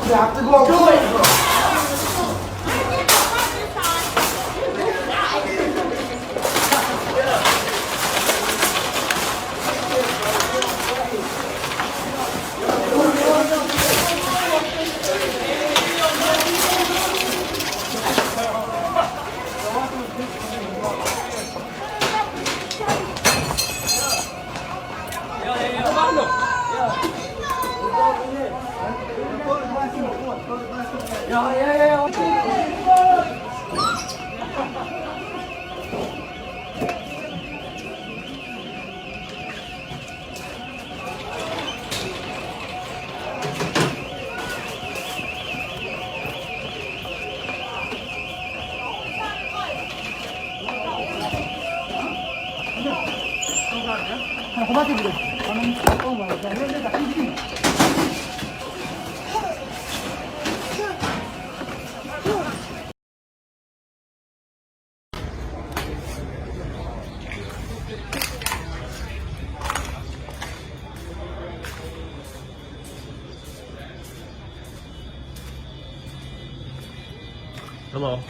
You have to go do it, bro. Hello.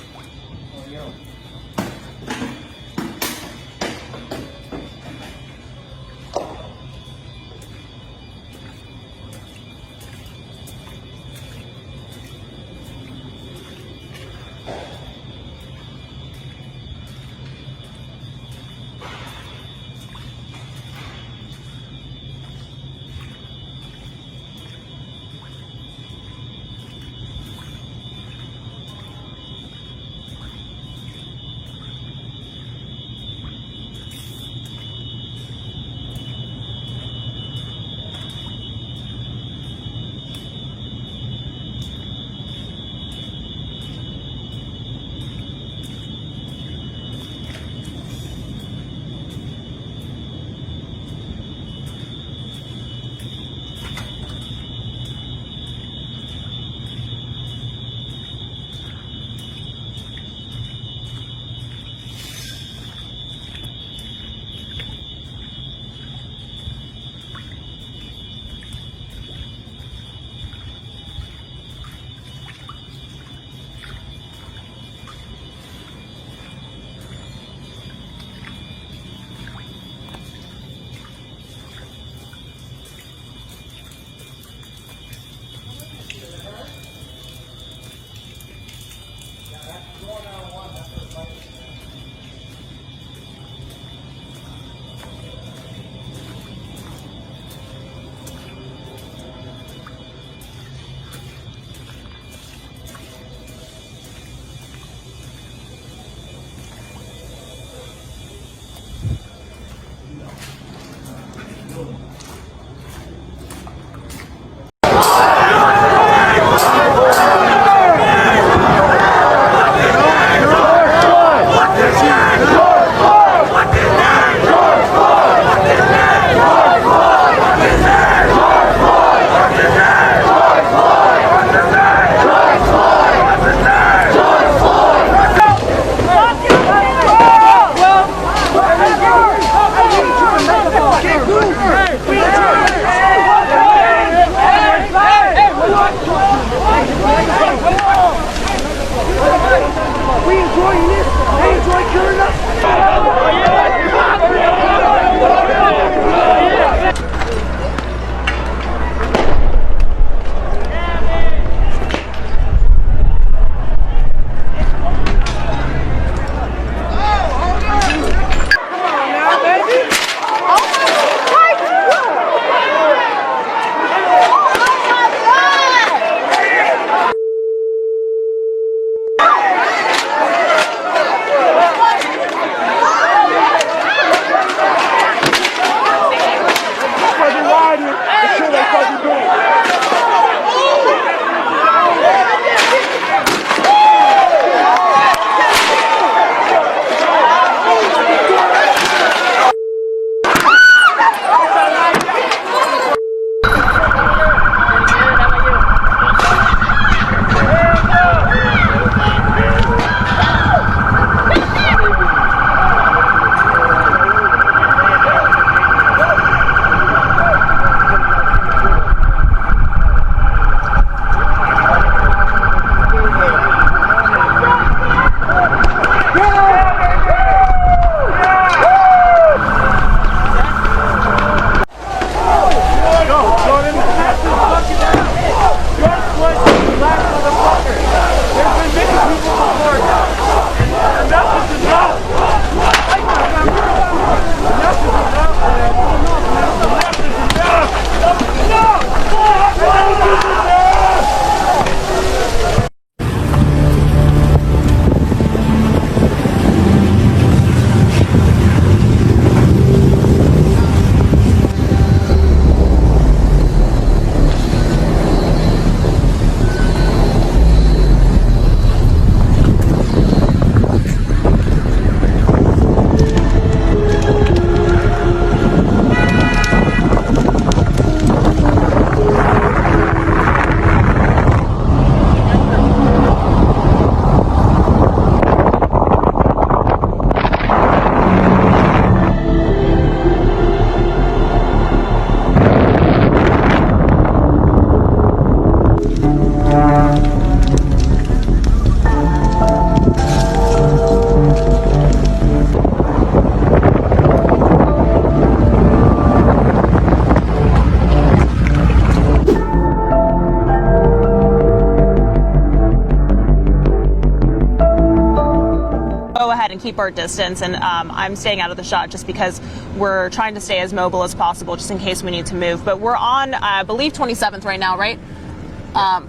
keep our distance, and I'm staying out of the shot just because we're trying to stay as mobile as possible just in case we need to move. But we're on, I believe, 27th right now, right?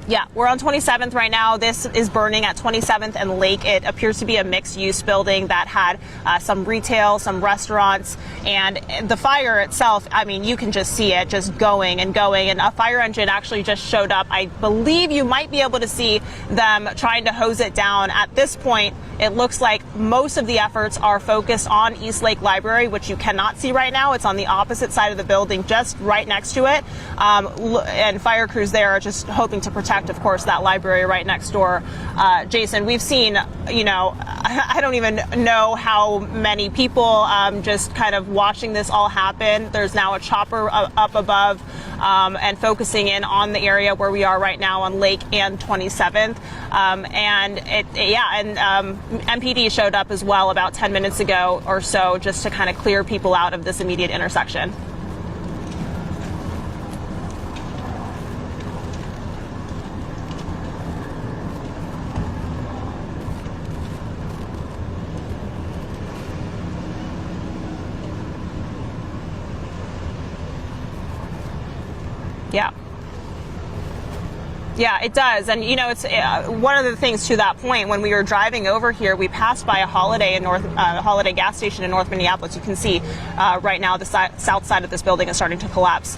Yeah, we're on 27th right now. This is burning at 27th and Lake. It appears to be a mixed-use building that had some retail, some restaurants, and the fire itself, I mean, you can just see it just going and going, and a fire engine actually just showed up. I believe you might be able to see them trying to hose it down. At this point, it looks like most of the efforts are focused on East Lake Library, which you cannot see right now. It's on the opposite side of the building, just right next to it, and fire crews there are just hoping to protect, of course, that library right next door. Jason, we've seen, you know, I don't even know how many people just kind of watching this all happen. There's now a chopper up above and focusing in on the area where we are right now on Lake and 27th. MPD showed up as well about 10 minutes ago or so just to kind of clear people out of this immediate intersection. Yeah. Yeah, it does. And, you know, it's one of the things to that point, when we were driving over here, we passed by a Holiday Holiday gas station in North Minneapolis. You can see right now the south side of this building is starting to collapse.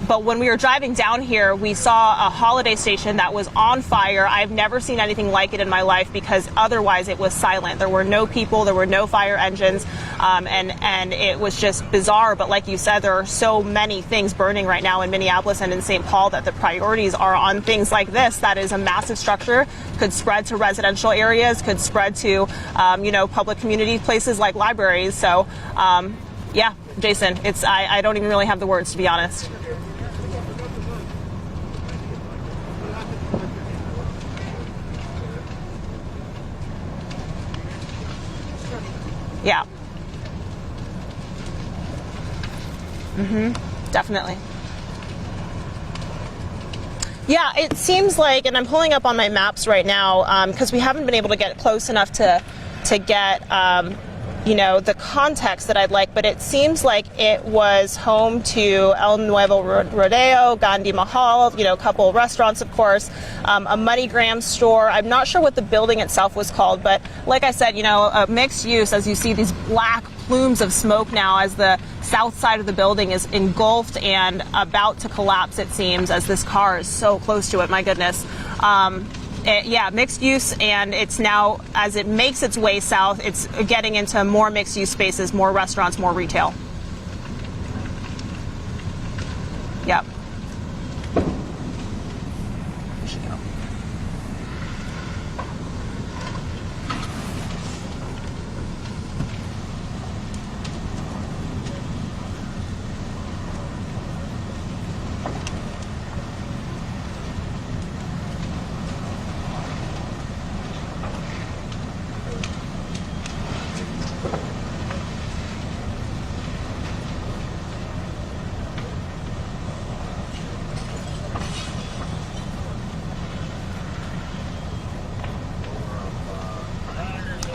But when we were driving down here, we saw a Holiday station that was on fire. I've never seen anything like it in my life because otherwise it was silent. There were no people, there were no fire engines, and it was just bizarre. But like you said, there are so many things burning right now in Minneapolis and in St. Paul that the priorities are on things like this. That is a massive structure, could spread to residential areas, could spread to, public community places like libraries. So, yeah, Jason, I don't even really have the words, to be honest. Yeah. Definitely. Yeah, it seems like, and I'm pulling up on my maps right now because we haven't been able to get close enough to get the context that I'd like, but it seems like it was home to El Nuevo Rodeo, Gandhi Mahal, a couple of restaurants, of course, a MoneyGram store. I'm not sure what the building itself was called, but like I said, a mixed use, as you see these black plumes of smoke now as the south side of the building is engulfed and about to collapse, it seems, as this car is so close to it. My goodness. Yeah, mixed use, and it's now, as it makes its way south, it's getting into more mixed use spaces, more restaurants, more retail. Yep. We should go.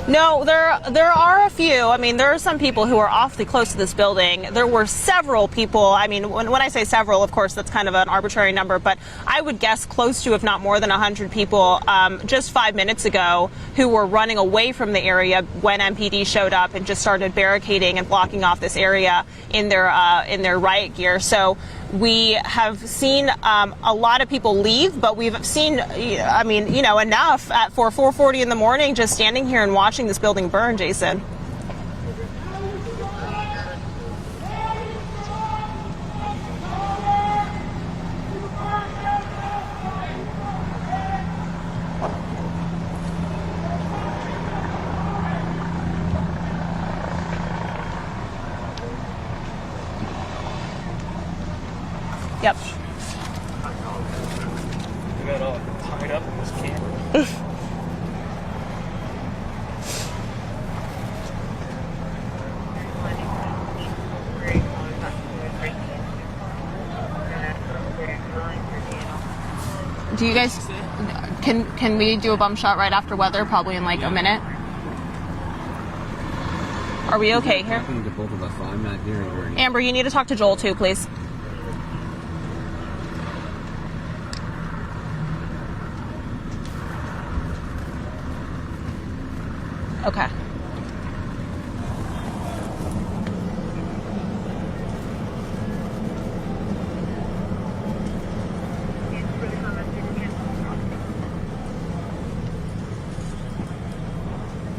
No, there are a few. I mean, there are some people who are awfully close to this building. There were several people. I mean, when I say several, of course, that's kind of an arbitrary number, but I would guess close to, if not more than 100 people just 5 minutes ago who were running away from the area when MPD showed up and just started barricading and blocking off this area in their riot gear. So we have seen a lot of people leave, but we've seen, enough for 4:40 in the morning just standing here and watching this building burn, Jason. Yep. We got all tied up in this camera. Do you guys, can we do a bum shot right after weather, probably in like a minute? Are we okay here? Talking to both of us, so I'm not hearing her. Amber, you need to talk to Joel too, please. Okay.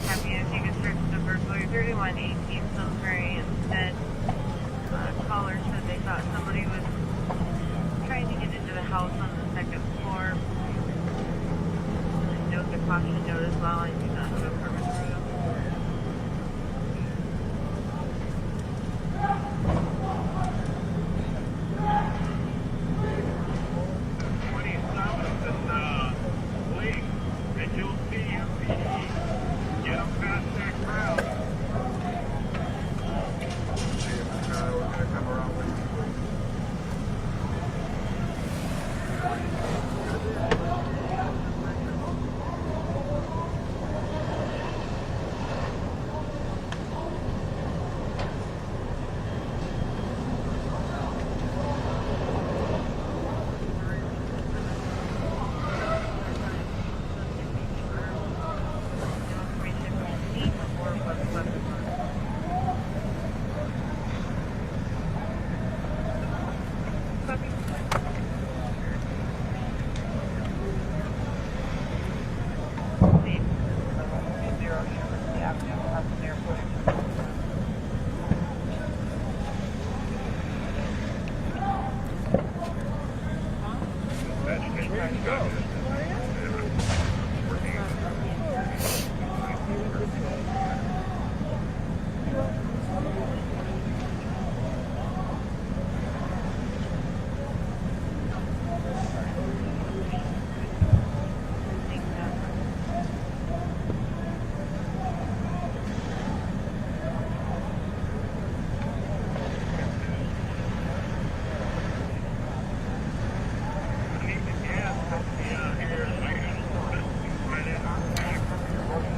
Happy to take a search to burglary 3118 Salisbury instead. Caller said they thought somebody was trying to get into the house on the second floor. Note the caution note as well. I do not have a permit for you.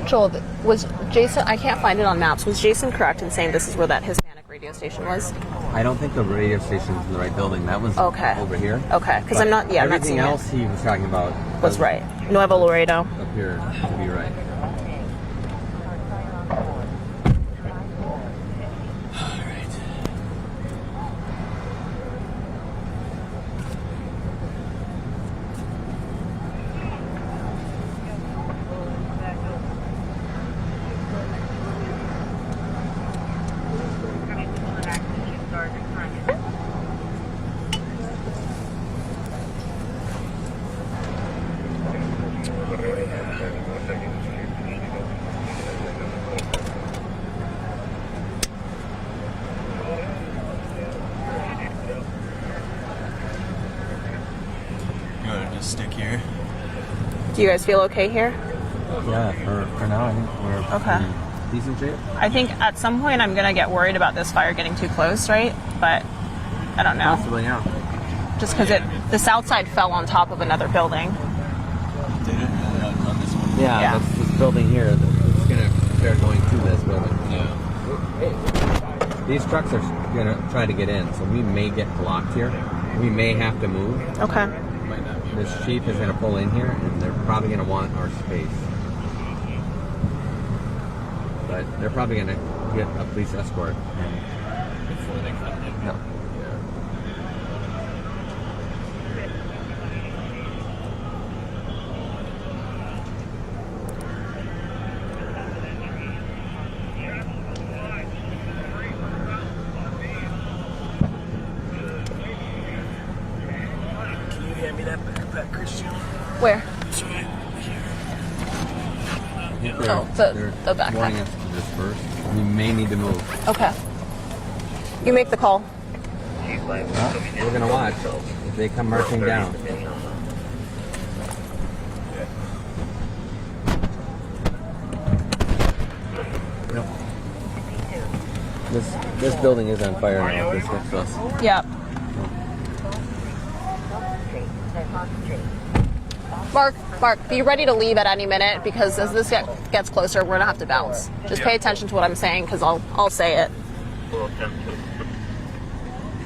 Joel, was Jason, I can't find it on maps, was Jason correct in saying this is where that Hispanic radio station was? I don't think the radio station's in the right building. That was Okay. over here. Okay, because I'm not, yeah, I'm not Everything seeing else he was talking about it. Was right. Nuevo Laredo. appeared to be right. You want to just stick here? Do you guys feel okay here? Yeah, for now, I think we're Okay. in decent shape. I think at some point I'm going to get worried about this fire getting too close, right? But I don't know. Possibly, yeah. Just because the south side fell on top of another building. Did it? On this one? Yeah, Yeah. That's this building here. It's going to start going to this building. Yeah. These trucks are going to try to get in, so we may get blocked here. We may have to move. Okay. Might not be. This chief is going to pull in here, and they're probably going to want our space. But they're probably going to get a police escort. Before they come in. No. Can you hand me that backpack, Christian? Where? That's right. Oh, the backpack. Warning us to disperse. We may need to move. Okay. You make the call. We're going to watch if they come marching down. This building is on fire now. This next to us. Yep. Mark, be ready to leave at any minute because as this gets closer, we're gonna have to bounce. Just pay attention to what I'm saying because I'll say it.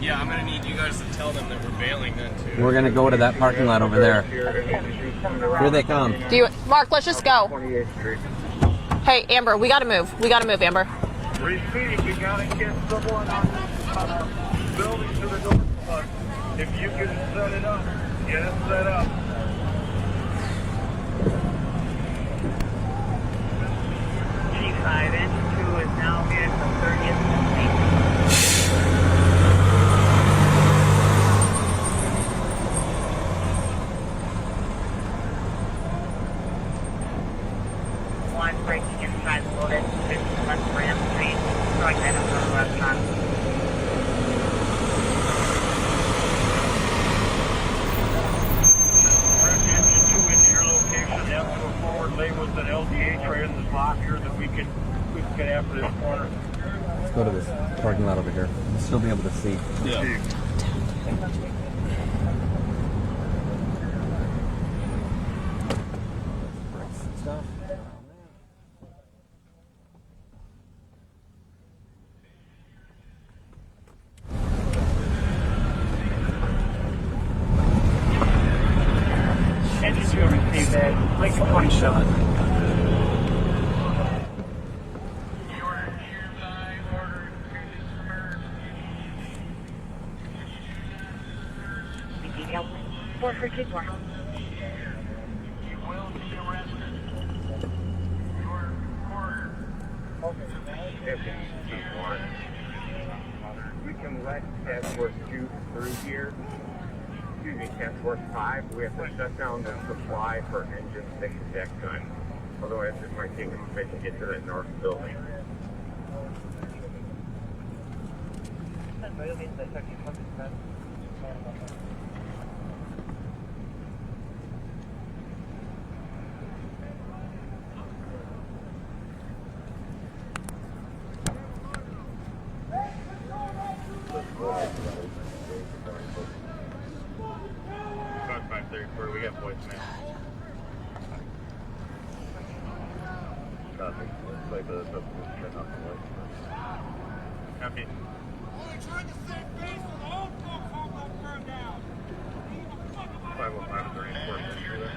Yeah, I'm gonna need you guys to tell them that we're bailing then too. We're gonna go to that parking lot over there. Here they come. Mark, let's just go. Hey, Amber, we gotta move. We gotta move, Amber. Repeat, you gotta get someone on the building to the north of us. If you can set it up, get it set up. G5 Engine 2 is now in the 30th Street. One breaking inside the loaded 50 West Grand Street, throwing items on the restaurant. Engine 2 into your location, down to a forward lane with an LTA tray in this lock here that we can get after this corner. Let's go to this parking lot over here. We'll still be able to see. Yeah. Stuff. Engine 2 received that, Lincoln 27. Detail 442. We can let task force 2 through here. Excuse me, task force 5. We have to shut down the supply for engine 6 deck gun. Otherwise, it might take them a bit to get to that north building. About 534, we got voicemail. Copy. Looks like the shut off the voice. Copy. We're trying to save face so the old folks home don't burn down. 505 is the reinforcement through there.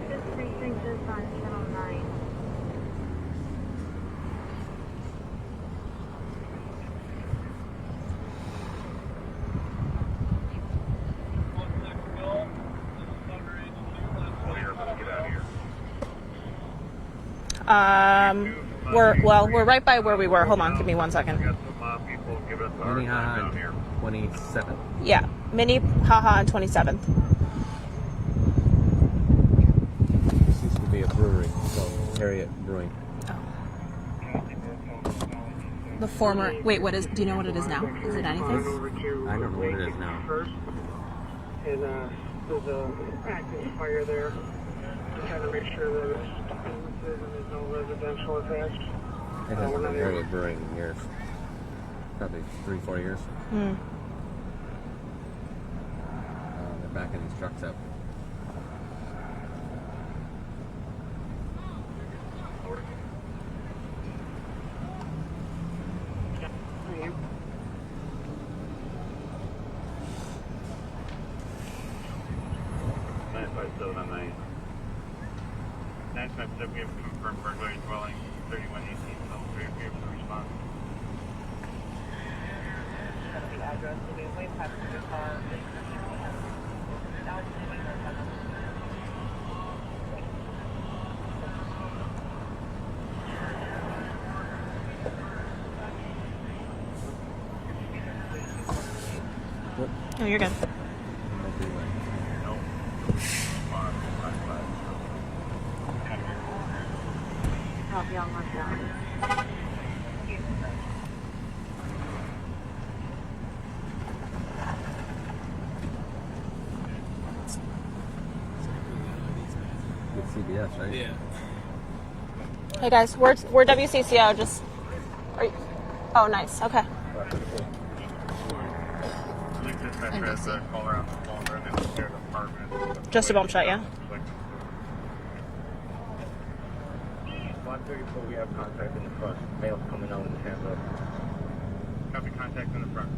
This precinct is on Channel 9. We're right by where we were. Hold on, give me 1 second. Minneapolis 27. Yeah, Minneapolis on 27th. This used to be a brewery called Harriet Brewing. The former. Wait, what is? Do you know what it is now? Is it anything? I don't know what it is now. And there's a active fire there. Just trying to make sure that it's businesses and there's no residential attached. It hasn't been Harriet Brewing in years. Probably 3-4 years. They're backing these trucks up. We have confirmed burglary dwelling 3118, so we're able to respond. The address will be way past your car. No, you're good. I'll be on my phone. Good CBS, right? Yeah. Hey guys, we're WCCO. Just. Are you, oh, nice. Okay. Just a bump shot, yeah. We have contact in the front. Mail's coming out in the hands up. Copy contact in the front.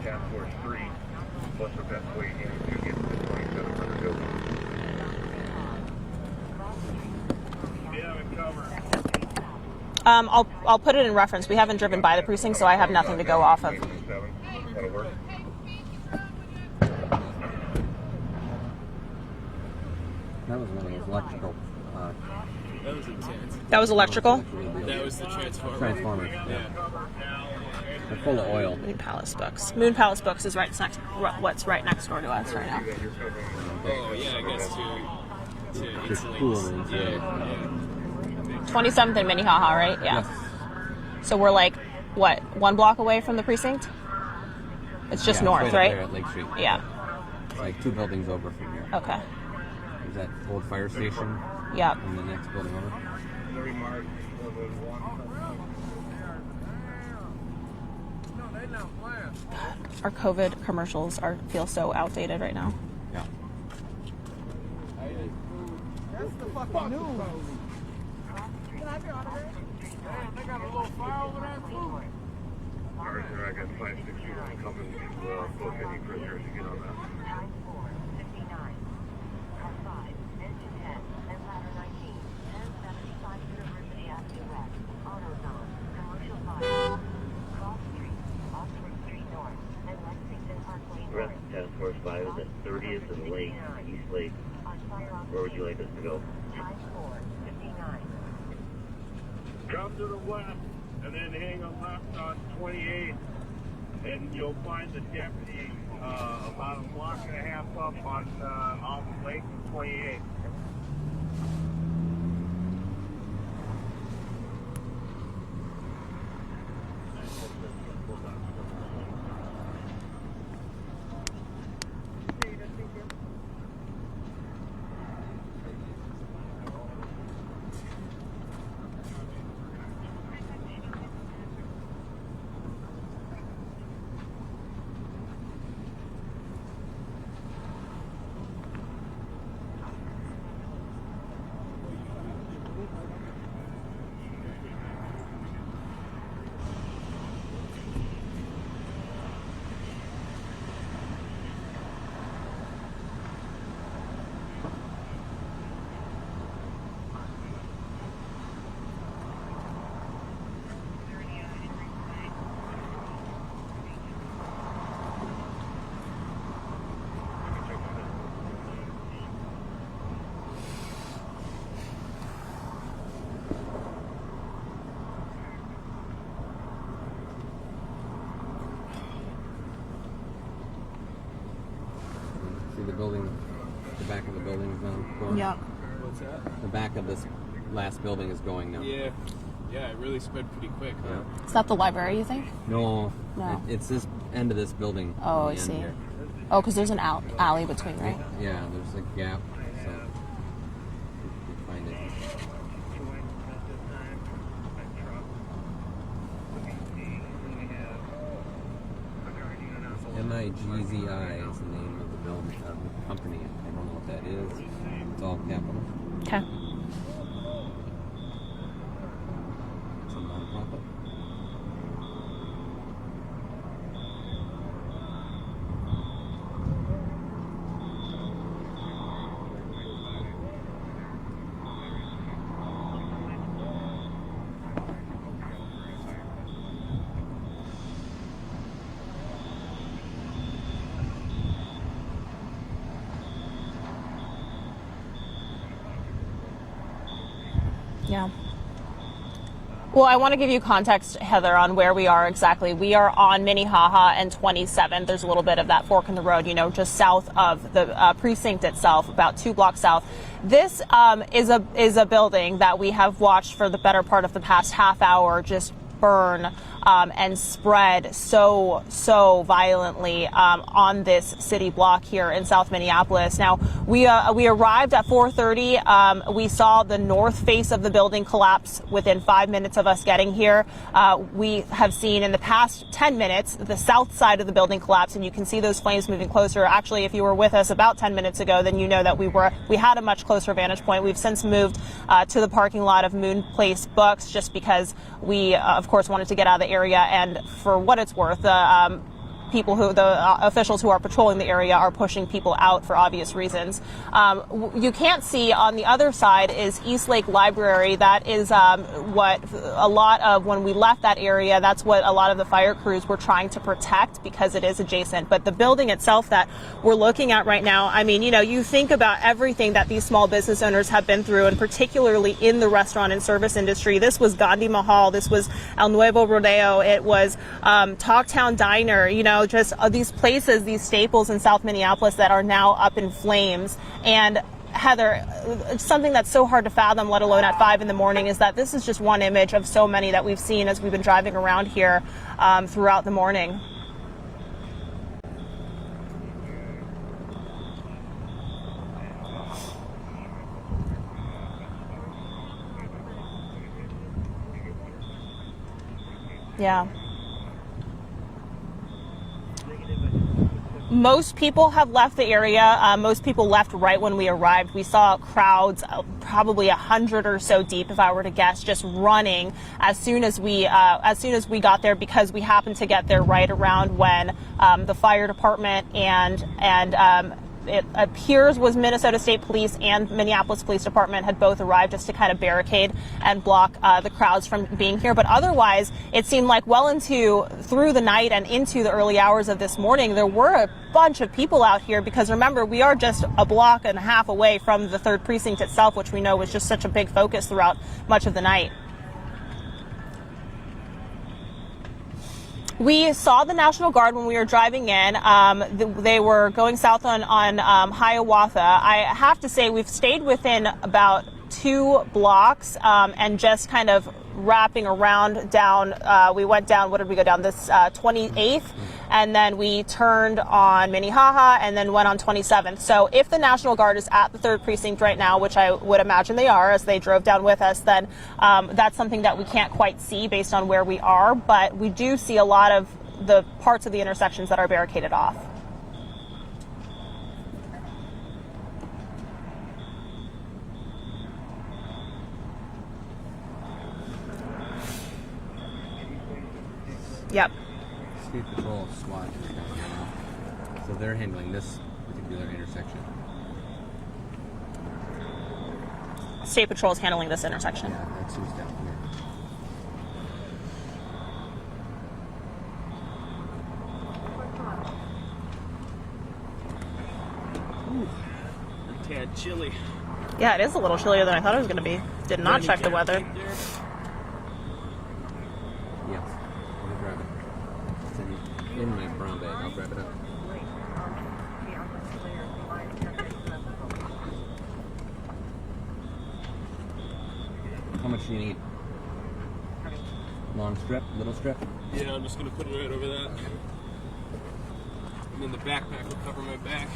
Task Force 3. What's the best way to get to the 2700 building? Yeah, we cover. I'll put it in reference. We haven't driven by the precinct, so I have nothing to go off of. That'll work. That was one of those electrical That was intense. That was electrical. That was the transformer. transformers. Yeah. They're full of oil. Moon Palace Books. Moon Palace Books is what's right next door to us right now. Oh, yeah, I guess to Just insulate. cool and Yeah. 27th and Minnehaha, right? Yeah. Yes. So we're like, what, 1 block away from the precinct? It's just Yeah, north, it's up right? there at Lake Street. Yeah. It's like 2 buildings over from here. Okay. There's that old fire station Yep. and the next building over. Our COVID commercials feel so outdated right now. Yeah. That's the fucking news. Can I be out of here? Damn, they got a little fire over there too. Alright, sir, I got 560 coming to book any prisoners to get on that. 9459, car 5, engine 10, and ladder 19, 1075 University Avenue West, AutoZone, Commercial 5, Cross Street, Oxford Street North, and Lexington Parkway North. Task Force 5 is at 30th and Lake, East Lake. Where would you like us to go? 5459. Come to the west and then hang a left on 28, and you'll find the deputy about a block and a half up on off Lake 28. See the building, the back of the building is now going? Yep. What's that? The back of this last building is going now. Yeah. Yeah, it really spread pretty quick. Huh? Yeah. Is that the library, you think? No, No. it's this end of this building. Oh, on I the end see. here. Oh, because there's an alley between, right? Yeah, there's a gap, so you find it. MIGZI is the name of the building, of the company. I don't know what that is. It's all capital. Okay. It's a nonprofit. Yeah. Well, I want to give you context, Heather, on where we are exactly. We are on Minnehaha and 27th. There's a little bit of that fork in the road, you know, just south of the precinct itself, about 2 blocks south. This is a building that we have watched for the better part of the past half hour just burn and spread so violently on this city block here in South Minneapolis. Now, we arrived at 4:30. We saw the north face of the building collapse within 5 minutes of us getting here. We have seen in the past 10 minutes the south side of the building collapse, and you can see those flames moving closer. Actually, if you were with us about 10 minutes ago, then you know that we had a much closer vantage point. We've since moved to the parking lot of Moon Place Books just because we, of course, wanted to get out of the area, and for what it's worth, the officials who are patrolling the area are pushing people out for obvious reasons. You can't see on the other side is East Lake Library. That is what a lot of, when we left that area, that's what a lot of the fire crews were trying to protect because it is adjacent. But the building itself that we're looking at right now, I mean, you know, you think about everything that these small business owners have been through, and particularly in the restaurant and service industry. This was Gandhi Mahal. This was El Nuevo Rodeo. It was Talktown Diner, you know, just these places, these staples in South Minneapolis that are now up in flames. And Heather, something that's so hard to fathom, let alone at 5 in the morning, is that this is just one image of so many that we've seen as we've been driving around here throughout the morning. Yeah. Most people have left the area. Most people left right when we arrived. We saw crowds, probably 100 or so deep, if I were to guess, just running as soon as we got there, because we happened to get there right around when the fire department and it appears was Minnesota State Police and Minneapolis Police Department had both arrived just to kind of barricade and block the crowds from being here. But otherwise, it seemed like through the night and into the early hours of this morning, there were a bunch of people out here, because remember, we are just a block and a half away from the 3rd precinct itself, which we know was just such a big focus throughout much of the night. We saw the National Guard when we were driving in. They were going south on Hiawatha. I have to say, we've stayed within about 2 blocks and just kind of wrapping around down. We went down, what did we go down? This 28th. And then we turned on Minnehaha and then went on 27th. So if the National Guard is at the 3rd precinct right now, which I would imagine they are as they drove down with us, then that's something that we can't quite see based on where we are. But we do see a lot of the parts of the intersections that are barricaded off. Yep. State Patrol SWAT. So they're handling this particular intersection. State Patrol is handling this intersection. Yeah, that's who's down here. A tad chilly. Yeah, it is a little chillier than I thought it was going to be. Did not check the weather. Yes. Let me grab it. It's in my brown bag. I'll grab it up. How much do you need? Long strip? Little strip? Yeah, I'm just gonna put it right over that. And then the backpack will cover my back.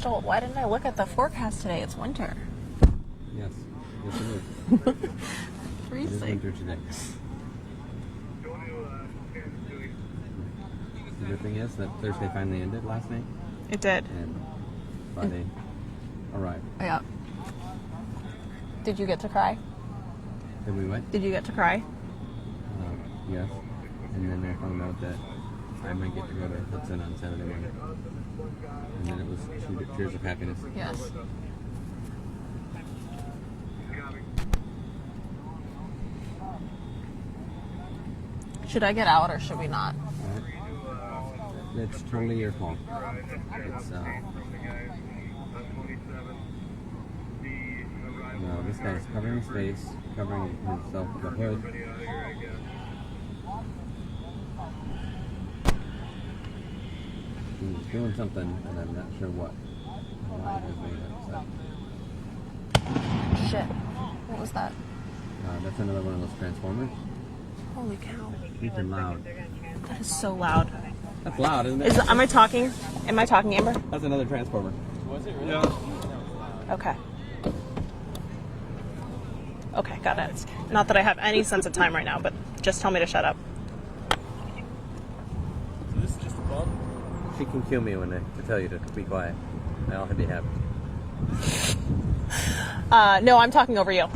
Joel, why didn't I look at the forecast today? It's winter. Yes. Yes, it is. It is Freezing. winter today. The good thing is that Thursday finally ended last night, It did. and Friday arrived. Yeah. Did you get to cry? Then we went. Did you get to cry? Yes. And then I found out that I might get to go to Hudson on Saturday morning. And then it was tears of happiness. Yes. Should I get out or should we not? It's totally your call. It's, no, this guy's covering his face, covering himself with a hood. He's doing something, and I'm not sure what. Why he's being upset. Shit. What was that? That's another one of those transformers. Holy cow. These are loud. That is so loud. That's loud, isn't it? Am I talking? Am I talking, Amber? That's another transformer. Was it really? Yeah. Okay. Okay, got it. Not that I have any sense of time right now, but just tell me to shut up. So this is just a bump? She can cue me when to tell you to be quiet. I'll be happy. No, I'm talking over you.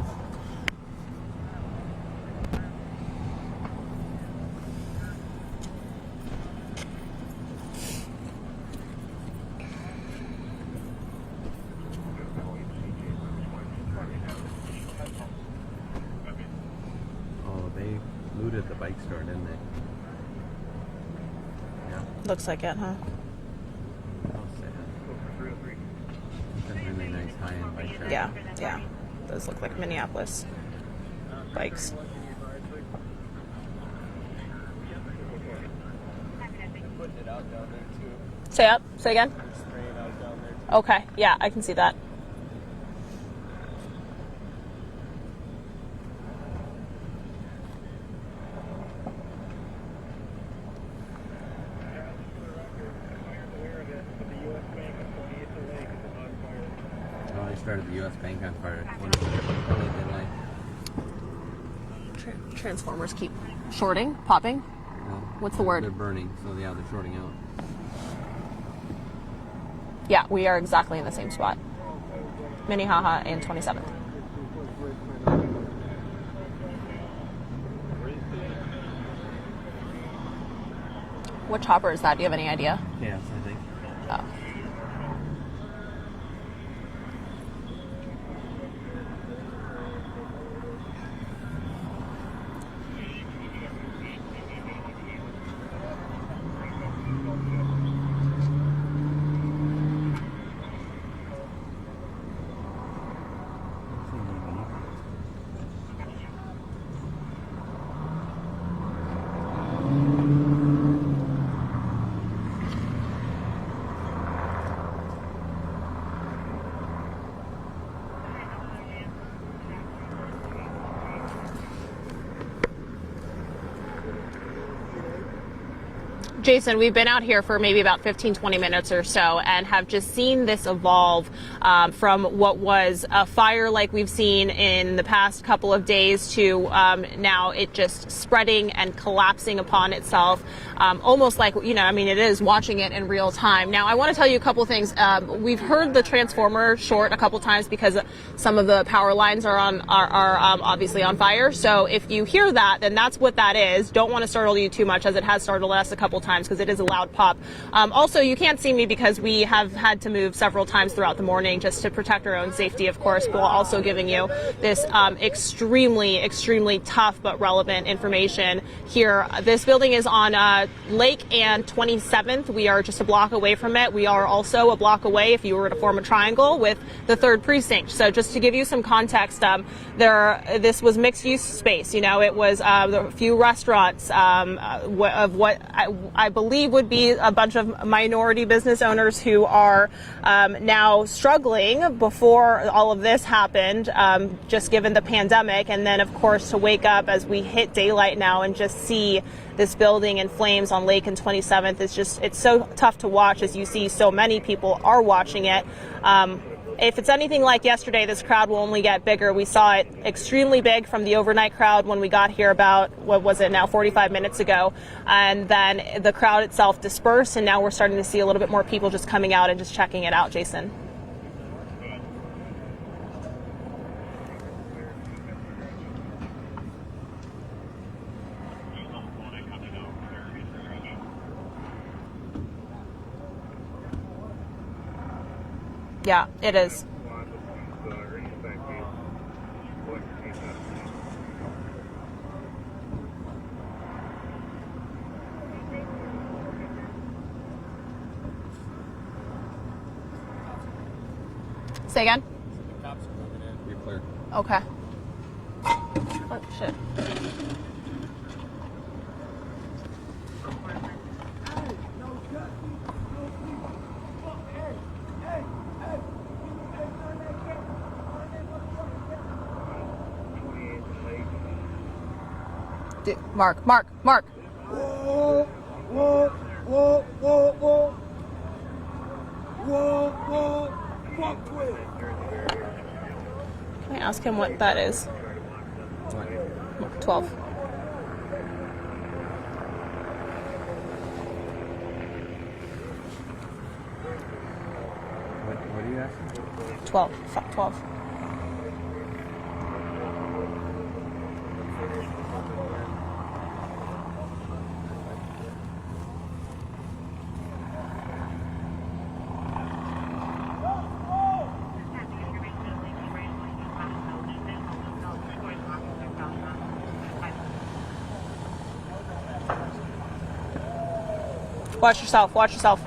Oh, they looted the bike store, didn't they? Yeah. Looks like it, huh? How sad. It's a really nice high-end bike shop. Yeah, yeah. Those look like Minneapolis bikes. Putting it out down there too. Say up. Say again. Spraying out down there too. Okay. Yeah, I can see that. Oh, they started the U.S. Bank on fire. Totally didn't like. Transformers keep shorting, popping. No, What's the word? They're burning, so yeah, they're shorting out. Yeah, we are exactly in the same spot. Minnehaha and 27th. What chopper is that? Do you have any idea? Yes, I think. Oh. Jason, we've been out here for maybe about 15, 20 minutes or so and have just seen this evolve from what was a fire like we've seen in the past couple of days to now it just spreading and collapsing upon itself, almost like, you know, I mean, it is watching it in real time. Now, I want to tell you a couple things. We've heard the transformer short a couple times because some of the power lines are obviously on fire. So if you hear that, then that's what that is. Don't want to startle you too much, as it has startled us a couple times because it is a loud pop. Also, you can't see me because we have had to move several times throughout the morning just to protect our own safety, of course, while also giving you this extremely tough but relevant information here. This building is on Lake and 27th. We are just a block away from it. We are also a block away, if you were to form a triangle, with the 3rd precinct. So just to give you some context, this was mixed use space. You know, it was a few restaurants of what I believe would be a bunch of minority business owners who are now struggling before all of this happened, just given the pandemic. And then, of course, to wake up as we hit daylight now and just see this building in flames on Lake and 27th is just, it's so tough to watch as you see so many people are watching it. If it's anything like yesterday, this crowd will only get bigger. We saw it extremely big from the overnight crowd when we got here about, what was it now, 45 minutes ago. And then the crowd itself dispersed, and now we're starting to see a little bit more people just coming out and just checking it out, Jason. Yeah, it is. Say again? The cops are moving in. You're clear. Okay. Oh, shit. Mark. Whoa, whoa, whoa, whoa, whoa. Whoa, whoa, fuck 12. Can I ask him what that is? 12. What are you asking? 12. Fuck 12. Watch yourself. Watch yourself.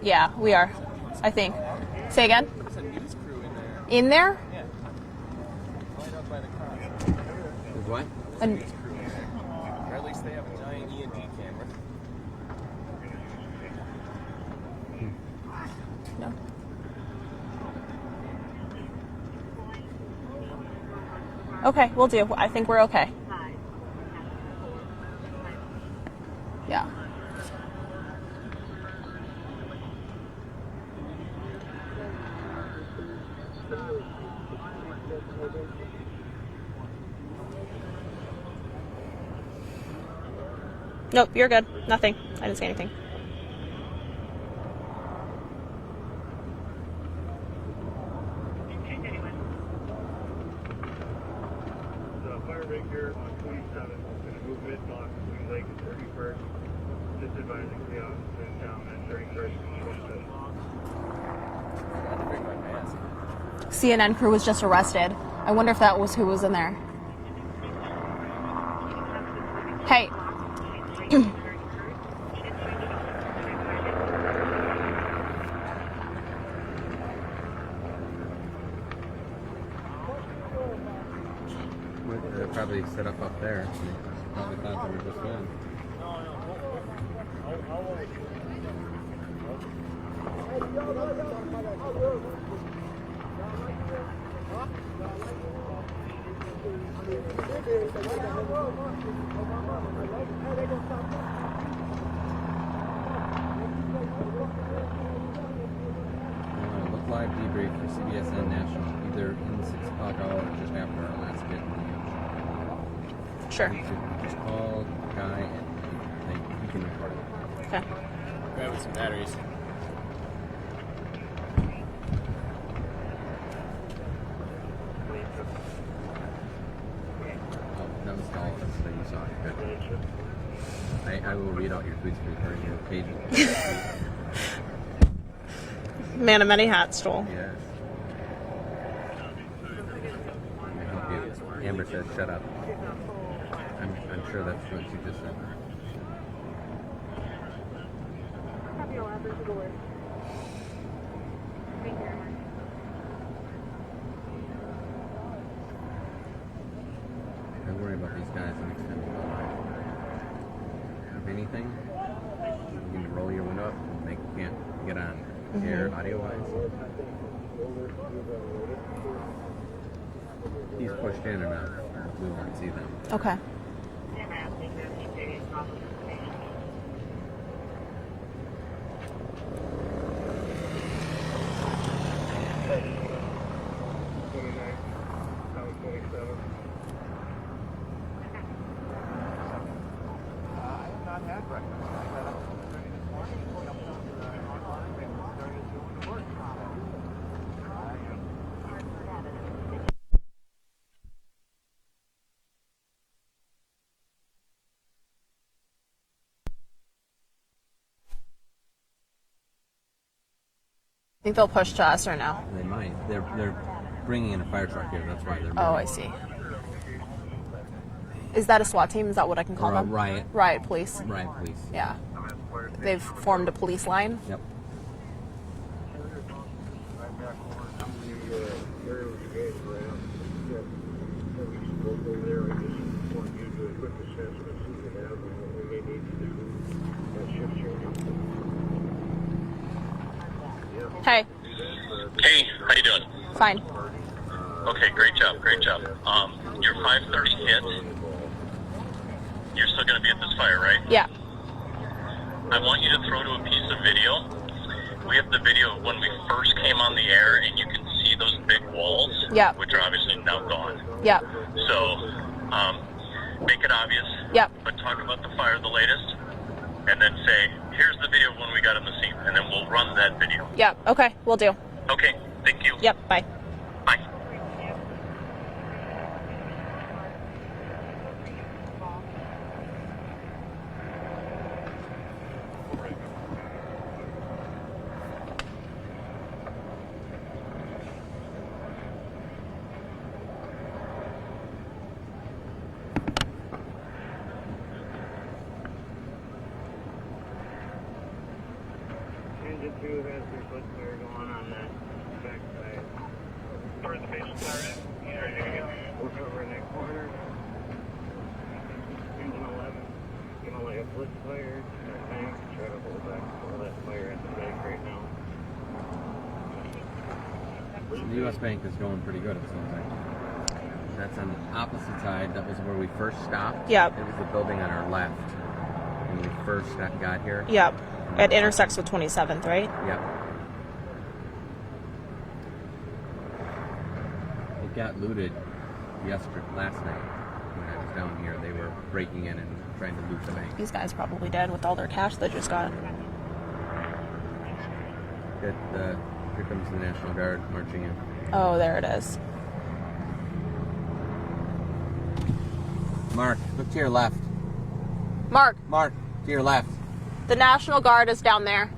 Yeah, we are. I think. Say again? There's a news crew in there. In there? Yeah. Right up by the car. There's what? And News crew in there. Or at least they have a giant E&D camera. no. Okay, we'll do. I think we're okay. Yeah. Nope, you're good. Nothing. I didn't say anything. The fire breaker on 27th is going to move mid-block between Lake and 31st. Just advising the officers down at 31st and 25th. I had to bring my mask. CNN crew was just arrested. I wonder if that was who was in there. Hey. They're probably set up there. They probably thought they were just in. Look live debrief for CBSN National, either in the 6 o'clock hour or just after our last hit in the Sure. Just call the guy and he can record it. Okay. Grabbing some batteries. Oh, that was all this thing you saw. Good. I will read out your tweets for your pages. Man of many hats, Joel. Yes. I hope you. Amber said, "Shut up." I'm sure that's what she just said. I worry about these guys and extending their life. If anything, you can roll your window up and they can't get on air audio-wise. He's pushed in enough. We won't see them. Okay. Think they'll push to us or no? They might. They're bringing in a fire truck here. That's why they're. Oh, moving. I see. Is that a SWAT team? Is that what I can call Or a them? riot. Riot police. Riot police. Yeah. They've formed a police line. Yep. Hey. Hey, how you doing? Fine. Okay, great job. Your 5:30 hit. You're still going to be at this fire, right? Yeah. I want you to throw to a piece of video. We have the video of when we first came on the air, and you can see those big walls, Yep. which are obviously now gone. Yep. So, make it obvious. Yep. But talk about the fire, the latest, and then say, here's the video of when we got on the scene, and then we'll run that video. Yep. Okay. We'll do. Okay, thank you. Yep. Bye. Bye. Engine 2 has their foot fire going on that backside. Where's the patient started? We're covering that corner. Engine 11. Gonna lay a foot fire. Our tank. Try to hold back all that fire at the bank right now. The U.S. Bank is going pretty good, it seems like. That's on the opposite side. That was where we first stopped. Yep. It was the building on our left when we first got here. Yep. It intersects with 27th, right? Yep. It got looted last night when I was down here. They were breaking in and trying to loot the bank. These guys probably dead with all their cash they just got. Here comes the National Guard marching in. Oh, there it is. Mark, look to your left. Mark, Mark, to your left. the National Guard is down there.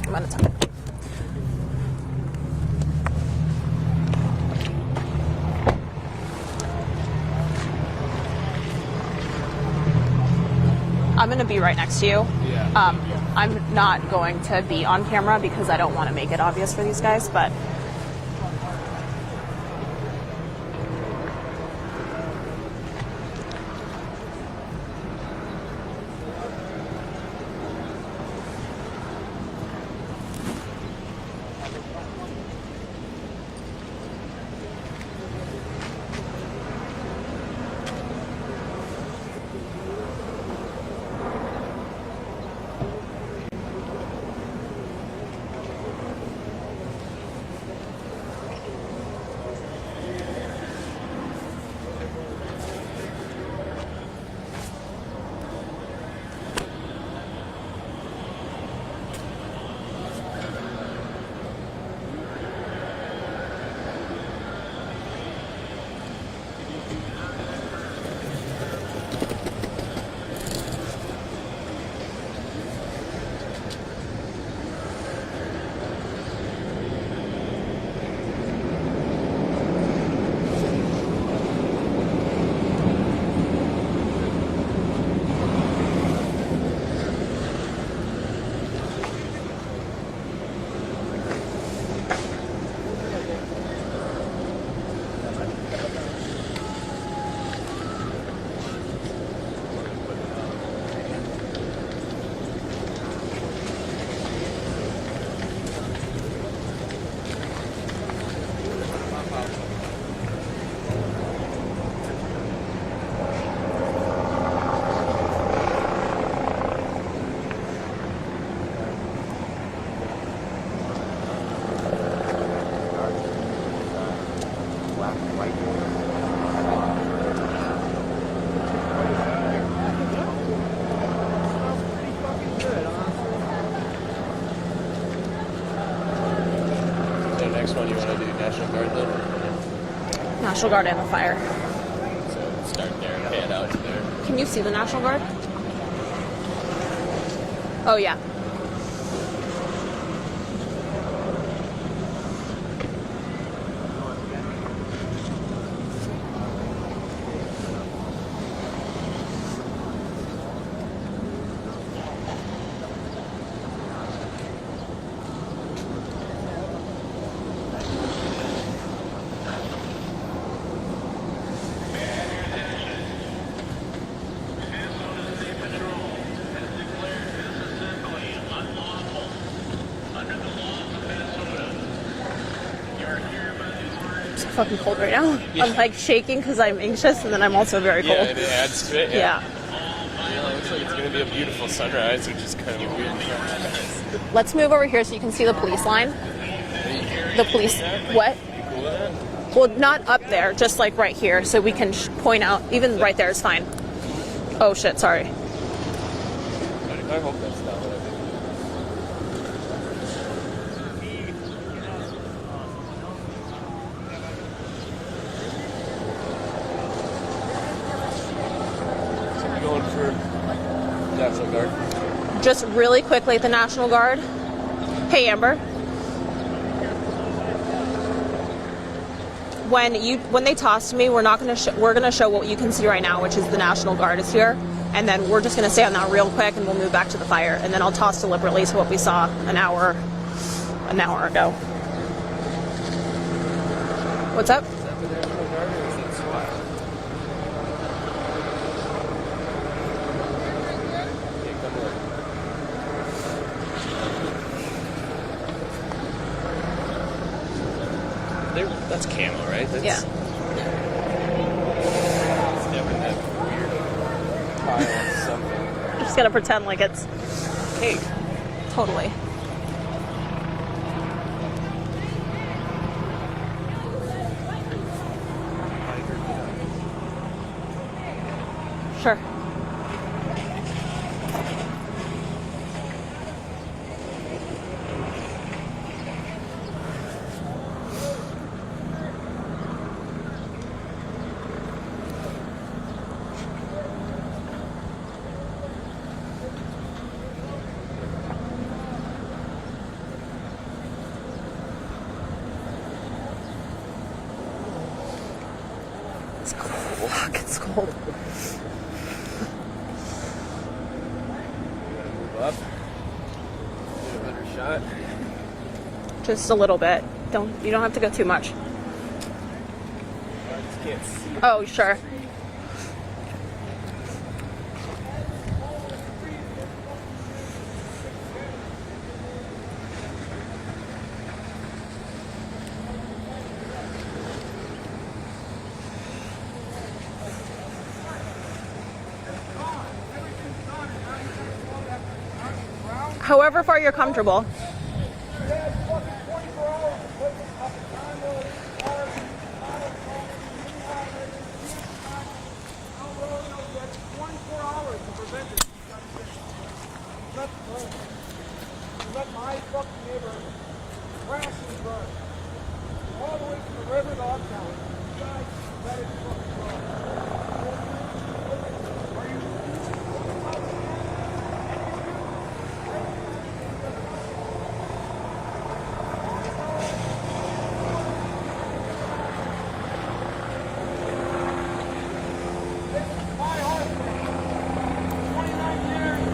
I'm gonna tell you. I'm gonna be right next to you. Yeah. I'm not going to be on camera because I don't want to make it obvious for these guys, but first one, you want to do National Guard then? National Guard and the fire. So start there and pan out to there. Can you see the National Guard? Oh, yeah. It's fucking cold right now. Yeah. I'm like shaking because I'm anxious, and then I'm also very Yeah, cold. it adds to it. Yeah. Yeah, it looks like it's going to be a beautiful sunrise, which is kind of a weird contrast. Let's move over here so you can see the police line. The police. What? You cool with that? Well, not up there, just like right here, so we can point out. Even right there is fine. Oh shit! Sorry. I hope that's not what I think. So we're going for National Guard. Just really quickly at the National Guard. Hey, Amber. When they toss to me, we're not going to we're going to show what you can see right now, which is the National Guard is here, and then we're just going to stay on that real quick, and we'll move back to the fire, and then I'll toss deliberately to what we saw an hour ago. What's up? Is that the National Guard or is that SWAT? Yeah, come on. That's camo, right? That's, Yeah. It's never that weird pile of something. I'm just going to pretend like it's Cake. totally. Sure. It's cold. Fuck, it's cold. Move up. Get a better shot. Just a little bit. You don't have to go too much. I just can't see. Oh, sure. However far you're comfortable. Let my fucking neighbor crash and burn. All the way from the river to uptown. You guys, that is fucking wrong. My husband, 29 years.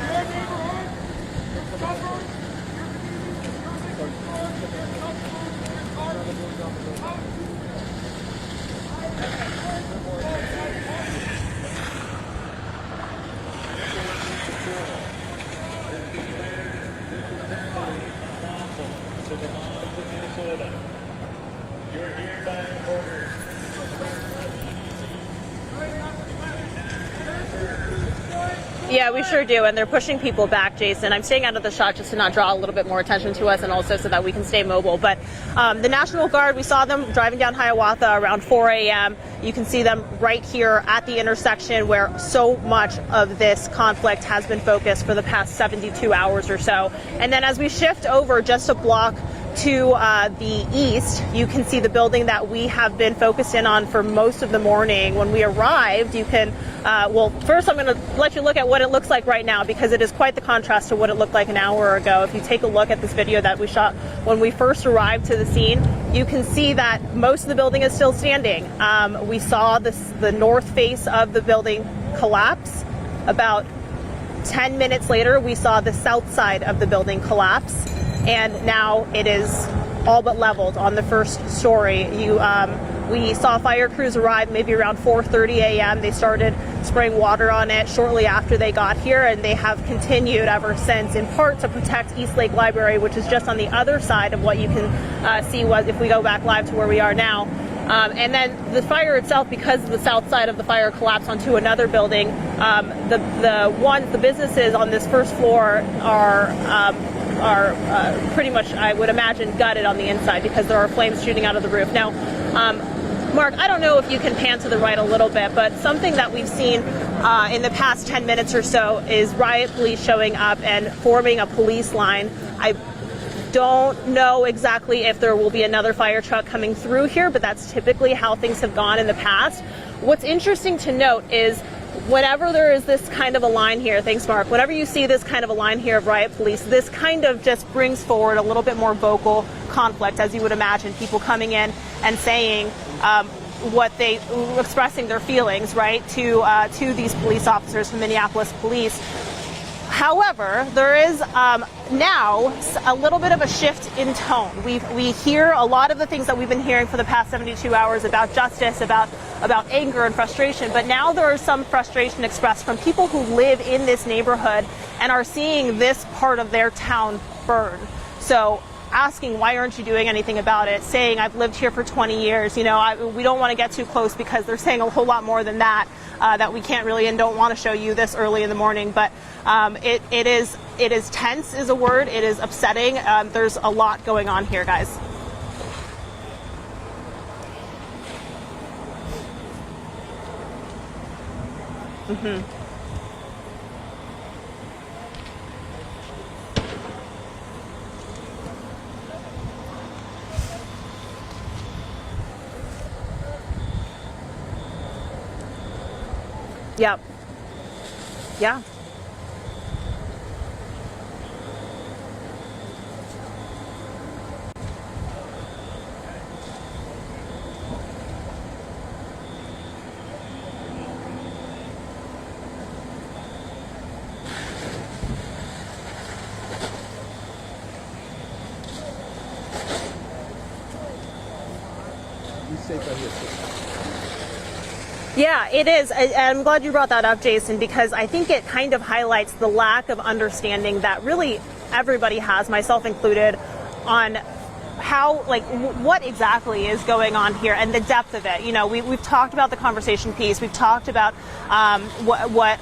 Your neighborhood Yeah, we sure do, and they're pushing people back, Jason. I'm staying out of the shot just to not draw a little bit more attention to us, and also so that we can stay mobile. But the National Guard, we saw them driving down Hiawatha around 4 a.m. You can see them right here at the intersection where so much of this conflict has been focused for the past 72 hours or so. And then as we shift over just a block to the east, you can see the building that we have been focused in on for most of the morning. When we arrived, you can, well, first I'm going to let you look at what it looks like right now, because it is quite the contrast to what it looked like an hour ago. If you take a look at this video that we shot when we first arrived to the scene, you can see that most of the building is still standing. We saw the north face of the building collapse. About 10 minutes later, we saw the south side of the building collapse. And now it is all but leveled on the first story. We saw fire crews arrive maybe around 4:30 a.m. They started spraying water on it shortly after they got here, and they have continued ever since, in part to protect East Lake Library, which is just on the other side of what you can see if we go back live to where we are now. And then the fire itself, because the south side of the fire collapsed onto another building, the businesses on this first floor are pretty much, I would imagine, gutted on the inside because there are flames shooting out of the roof. Now, Mark, I don't know if you can pan to the right a little bit, but something that we've seen in the past 10 minutes or so is riot police showing up and forming a police line. I don't know exactly if there will be another fire truck coming through here, but that's typically how things have gone in the past. What's interesting to note is whenever there is this kind of a line here, thanks Mark, whenever you see this kind of a line here of riot police, this kind of just brings forward a little bit more vocal conflict, as you would imagine, people coming in and saying expressing their feelings, right, to these police officers from Minneapolis police. However, there is now a little bit of a shift in tone. We hear a lot of the things that we've been hearing for the past 72 hours about justice, about anger and frustration, but now there is some frustration expressed from people who live in this neighborhood and are seeing this part of their town burn. So asking, why aren't you doing anything about it? Saying, I've lived here for 20 years. You know, we don't want to get too close because they're saying a whole lot more than that, that we can't really and don't want to show you this early in the morning. But it is tense is a word. It is upsetting. There's a lot going on here, guys. Mm-hmm. Yep. Yeah. Yeah, it is. I'm glad you brought that up, Jason, because I think it kind of highlights the lack of understanding that really everybody has, myself included, on how, like, what exactly is going on here and the depth of it. You know, we've talked about the conversation piece. We've talked about what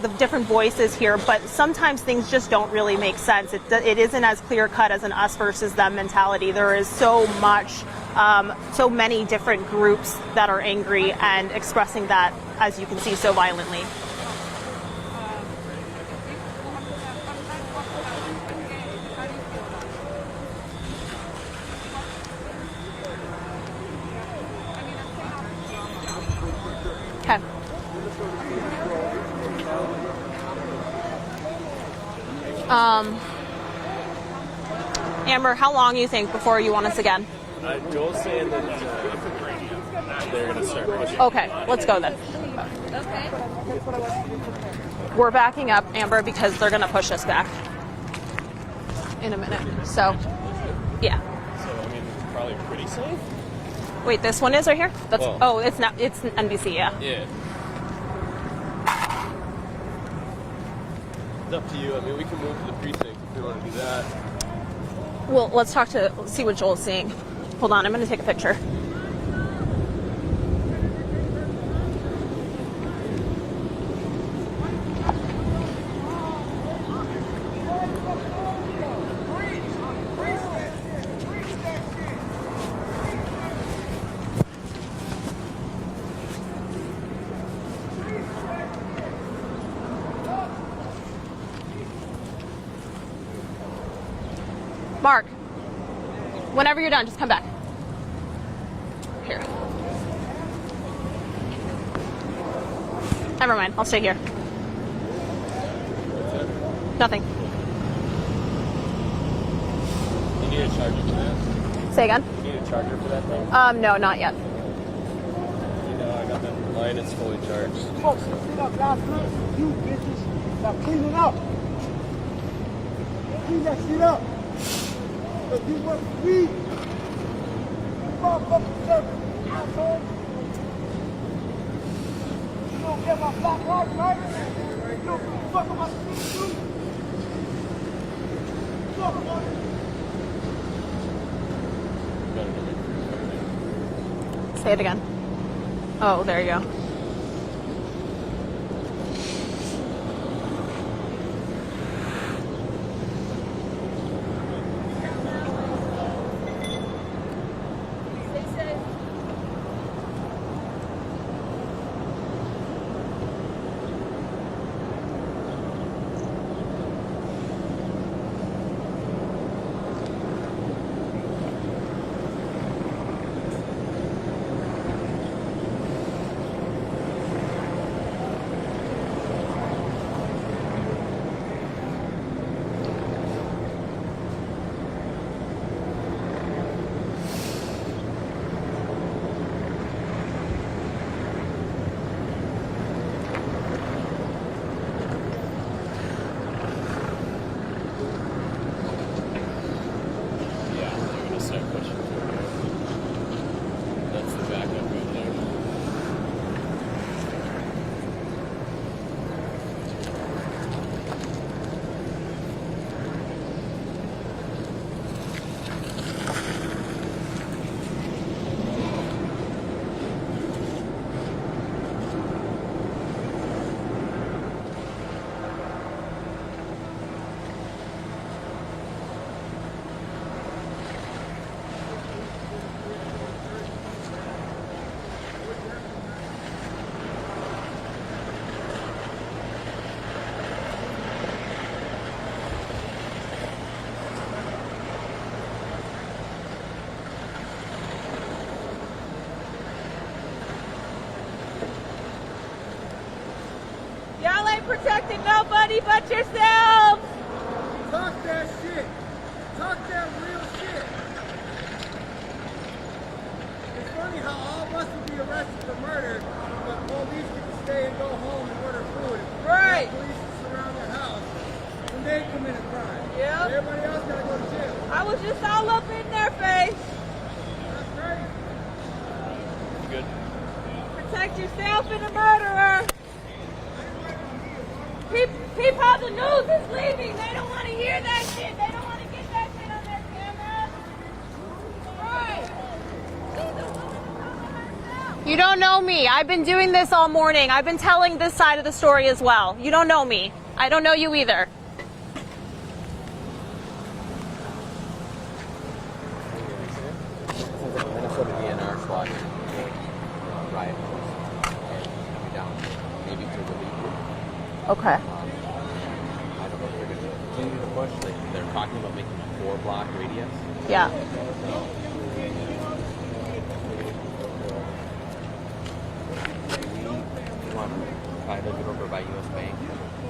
the different voices here, but sometimes things just don't really make sense. It isn't as clear cut as an us versus them mentality. There is so much. So many different groups that are angry and expressing that, as you can see, so violently. Okay. Amber, how long do you think before you want us again? Joel's saying that they're going to start pushing. Okay, let's go then. Okay. We're backing up, Amber, because they're going to push us back in a minute. So, yeah. So, I mean, probably pretty safe. Wait, this one is right here? That's Well, oh, it's not. It's NBC, yeah. Yeah. It's up to you. I mean, we can move to the precinct if we want to do that. Well, let's see what Joel's seeing. Hold on, I'm going to take a picture. Mark, whenever you're done, just come back. Here. Never mind. I'll stay here. Nothing. You need a charger for that? Say again? You need a charger for that thing? No, not yet. You know, I got the line is fully charged. Folks, clean up last night. You bitches. Now clean it up. Clean that shit up. But you want me? Motherfucking service, asshole. You don't get my Black Lives Matter? You don't give a fuck about the shit too? Fuck about it. Say it again. Oh, there you go. Y'all ain't protecting nobody but yourselves. Talk that shit. Talk that real shit. It's funny how all of us would be arrested for murder, but police get to stay and go home and order food. Right. And police to surround their house when they commit a crime. Yep. Everybody else gotta go to jail. I was just all up in their face. That's crazy. Good. Protect yourself and the murderer. People, the news is leaving. They don't want to hear that shit. They don't want to get that shit on their cameras. Right. You don't know me. I've been doing this all morning. I've been telling this side of the story as well. You don't know me. I don't know you either. Minnesota DNR squad riot coming down, maybe to relieve you. Okay. I don't know if they're going to continue to push. They're talking about making a 4-block radius. Yeah. You want to kind of get over by US Bank?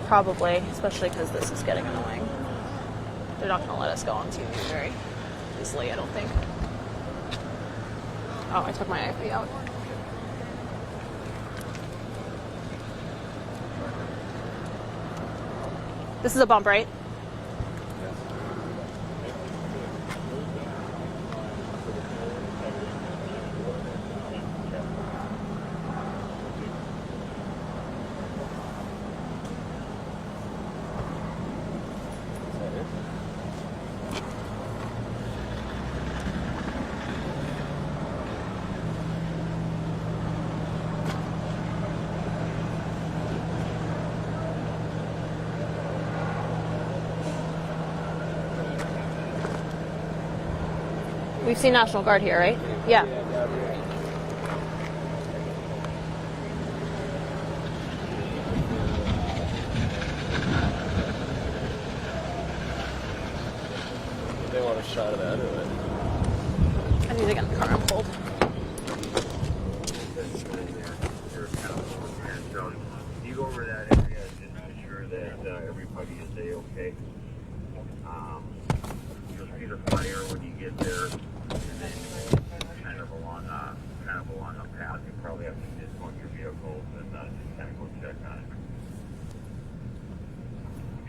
Probably, especially because this is getting annoying. They're not going to let us go on TV very easily, I don't think. Oh, I took my IV out. This is a bump, right? We've seen National Guard here, right? Yeah. They want to shot of that of it. I need to get in the car. I'm cold. So you go over that area, just make sure that everybody is A-okay. You'll see the fire when you get there, and then kind of along a path. You probably have to dismount your vehicles and just kind of go check on it.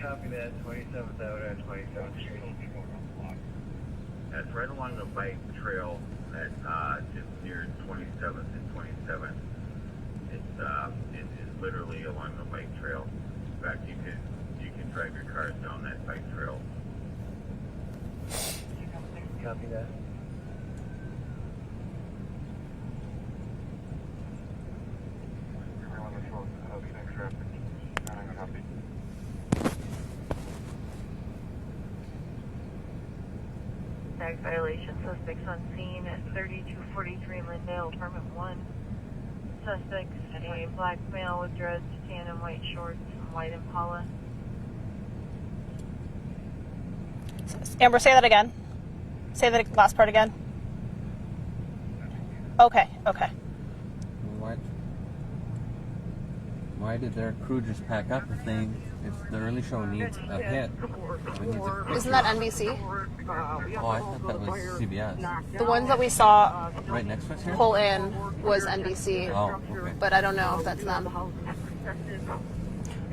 Copy that. 27th Avenue and 27th Street. That's right along the bike trail at just near 27th and 27th. It's literally along the bike trail. In fact, you can drive your cars down that bike trail. Copy that. Everyone, let's roll. Next traffic. Copy. Tag violation, suspects on scene at 3243 Lindale, apartment 1. Suspects, a black male with dreads, tan and white shorts, and white Impala. Amber, say that again. Say that last part again. Okay. Why did their crew just pack up if the early show needs a hit? Isn't that NBC? Oh, I thought that was CBS. The ones that we saw Right next to us here? pull in was NBC, Oh, okay. but I don't know if that's them.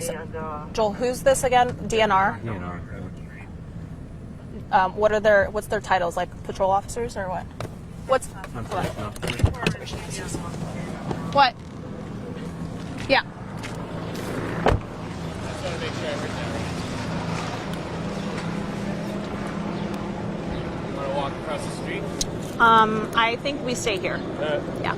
So, Joel, who's this again? DNR? DNR. What's their titles? Like patrol officers or what? Conservation officers. What? Yeah. Just want to make sure I heard that right. You want to walk across the street? I think we stay here. Yeah.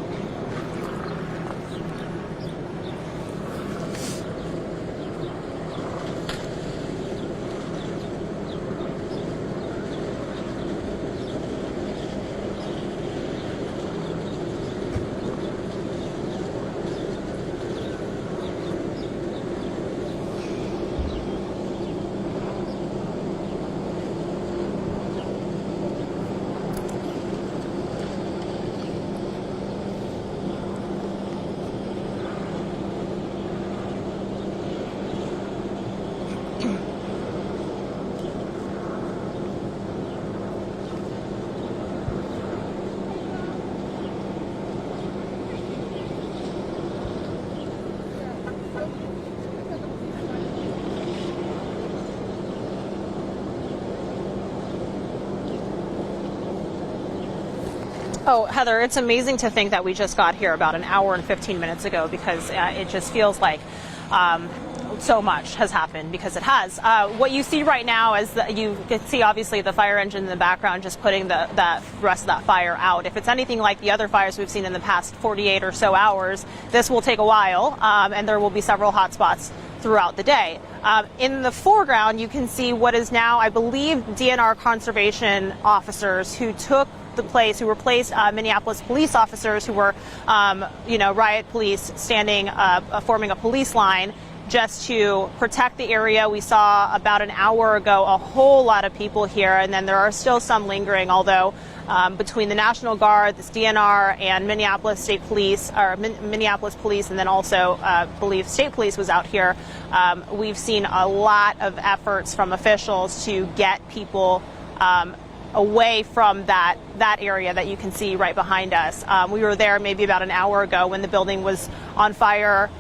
Oh, Heather, it's amazing to think that we just got here about an hour and 15 minutes ago, because it just feels like so much has happened, because it has. What you see right now is that you can see obviously the fire engine in the background just putting the rest of that fire out. If it's anything like the other fires we've seen in the past 48 or so hours, this will take a while, and there will be several hot spots throughout the day. In the foreground, you can see what is now, I believe, DNR conservation officers who took the place, who replaced Minneapolis police officers who were, riot police standing, forming a police line just to protect the area. We saw about an hour ago a whole lot of people here, and then there are still some lingering, although between the National Guard, this DNR, and Minneapolis State Police, or Minneapolis Police, and then also, I believe, State Police was out here, we've seen a lot of efforts from officials to get people away from that area that you can see right behind us. We were there maybe about an hour ago when the building was on fire,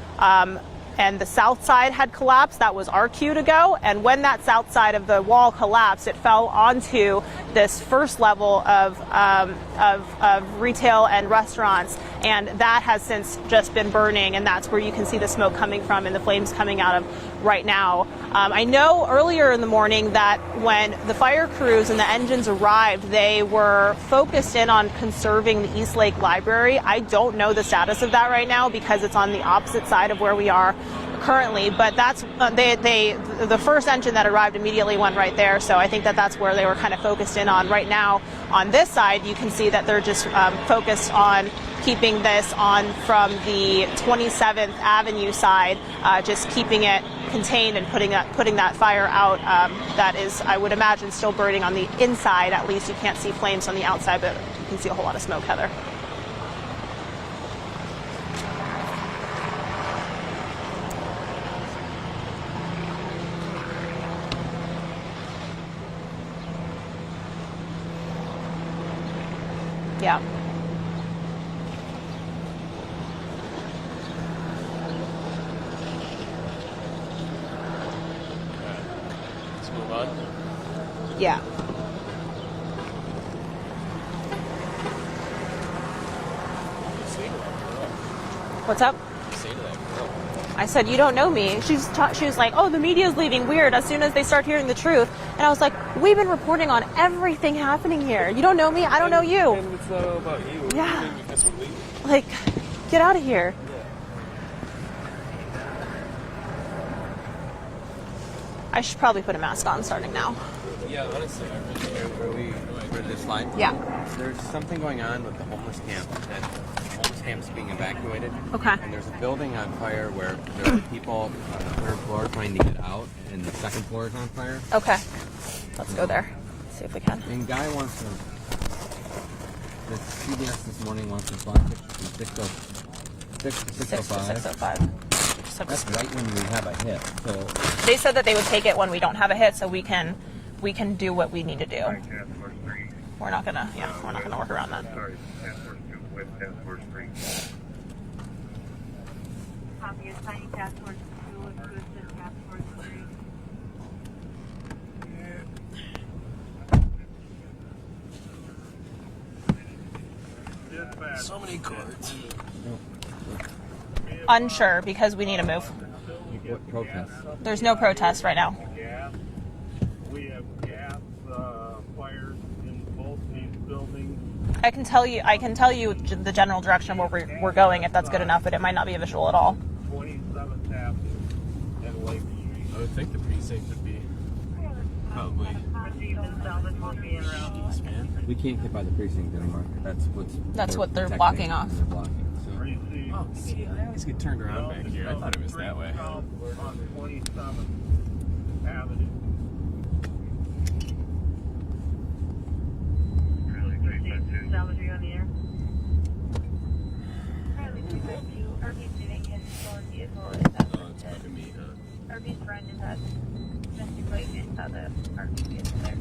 and the south side had collapsed. That was our cue to go. And when that south side of the wall collapsed, it fell onto this first level of retail and restaurants. And that has since just been burning. And that's where you can see the smoke coming from and the flames coming out of right now. I know earlier in the morning that when the fire crews and the engines arrived, they were focused in on conserving the East Lake Library. I don't know the status of that right now because it's on the opposite side of where we are currently, but that's the first engine that arrived immediately went right there, so I think that that's where they were kind of focused in on. Right now on this side, you can see that they're just focused on keeping this on from the 27th Avenue side, just keeping it contained and putting that fire out. That is, I would imagine, still burning on the inside. At least you can't see flames on the outside, but you can see a whole lot of smoke, Heather. Yeah. Let's move on. Yeah. What's up? Say to that girl. I said, you don't know me. She was like, oh, the media's leaving weird as soon as they start hearing the truth. And I was like, we've been reporting on everything happening here. You don't know me. I don't know you. And it's not all about you. Yeah. Because we're leaving. Like, get out of here. I should probably put a mask on starting now. Yeah, honestly, I really For this line? Yeah. There's something going on with the homeless camp. That homeless camp's being evacuated. Okay. And there's a building on fire where there are people on the third floor trying to get out, and the second floor is on fire. Okay. Let's go there. See if we can. And Guy wants to. The CBS this morning wants to block it from 6 to 6:05. 6:05. That's right when we have a hit. So They said that they would take it when we don't have a hit, so we can do what we need to do. We're not gonna work around that. Sorry, Task Force 2 with Task Force 3. Copy, assigning Task Force 2 with Assistant Task Force 3. so many cards. Unsure because we need to move. what protest? There's no protest right now. Gas. We have gas fires in both these buildings. I can tell you the general direction where we're going if that's good enough, but it might not be a visual at all. 27th Avenue and Lake Street. I would think the precinct would be probably. Jeez, man. We can't get by the precinct anymore. That's what they're protecting. blocking off. They're blocking. So. Precinct Oh, see, I always get turned around back here. I thought it was that way. on 27th Avenue. Salvaging on the air. Oh, it's bugging me, huh? RB's friend is at domestic violence how the RB is there.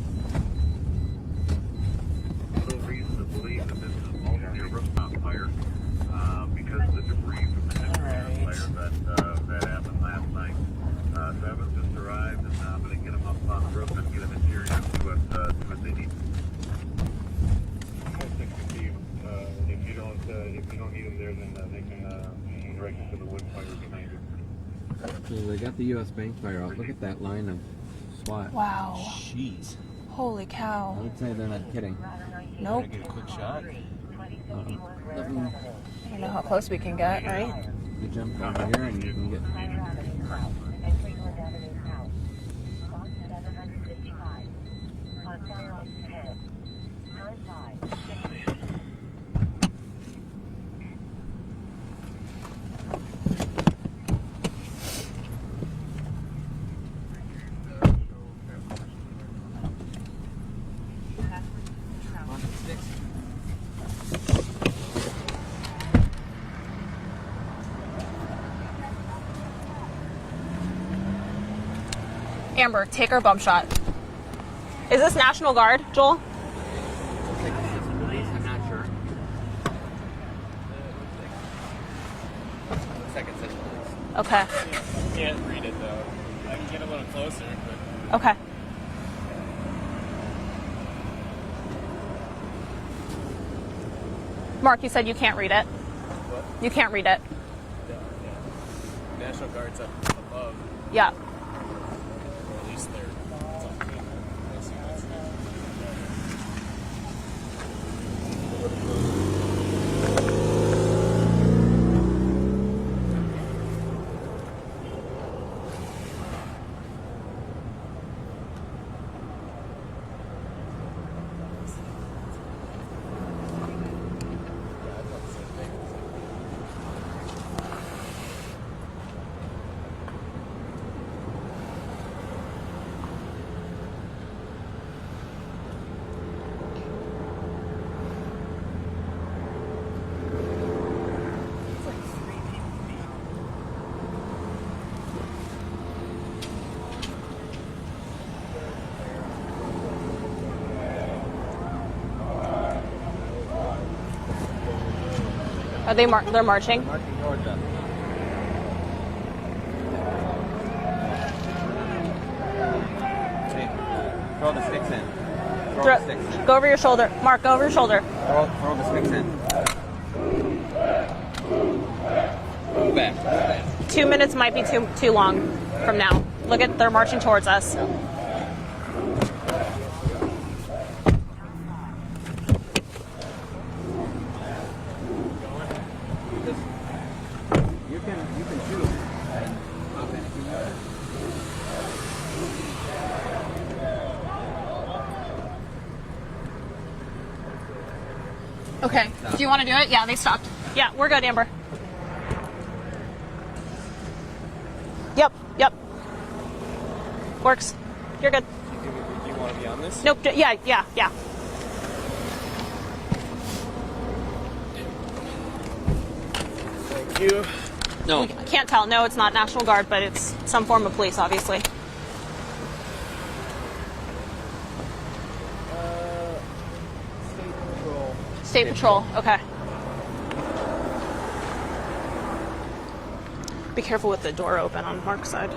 No reason to believe that this is only a rooftop fire because of the debris from the fire that happened last night. Seven just arrived, and I'm going to get them up on the roof and get them interior to what they need. I think if you don't need them there, then they can direct you to the wood fire behind you. So they got the U.S. Bank fire out. Look at that line of SWAT. Wow. Jeez. Holy I cow. would say they're not kidding. Nope. Get a quick shot. I don't know how close we can get, right? You jump over here and you can get. Amber, take our bump shot. Is this National Guard, Joel? I'm not sure. Looks like it says police. Okay. Can't read it though. I can get a little closer, but Okay. Mark, you said you can't read it. what? You can't read it. Yeah. National Guard's up above, Yeah. or at least they're. It's up there. Let's see what's there. Are they they're marching? Marching towards us. Hey, throw the sticks in. Throw the sticks in. Go over your shoulder. Mark, go over your shoulder. Throw the sticks in. Move back. Move back. 2 minutes might be too long from now. Look at, they're marching towards us. You can choose. Hop in if you want. Okay. Do you want to do it? Yeah, they stopped. Yeah, we're good, Amber. Yep. Works. You're good. Do you want to be on this? Nope. Yeah. Thank you. No. I can't tell. No, it's not National Guard, but it's some form of police, obviously. State Patrol. State Patrol. Okay. Be careful with the door open on Mark's side.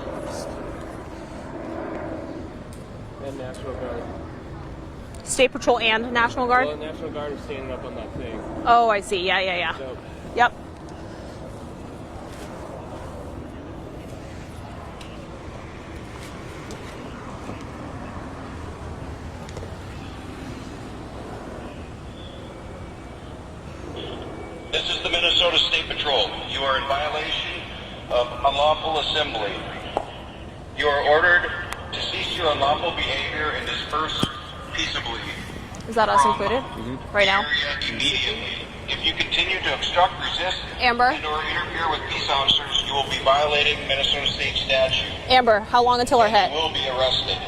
And National Guard. State Patrol and National Guard? Well, National Guard is standing up on that thing. Oh, I see. Yeah. So, Yep. This is the Minnesota State Patrol. You are in violation of unlawful assembly. You are ordered to cease your unlawful behavior and disperse peaceably. Is that us included? Right now? Area immediately. If you continue to obstruct, resist, Amber? and or interfere with peace officers, you will be violating Minnesota State statute. Amber, how long until our You hit? will be arrested.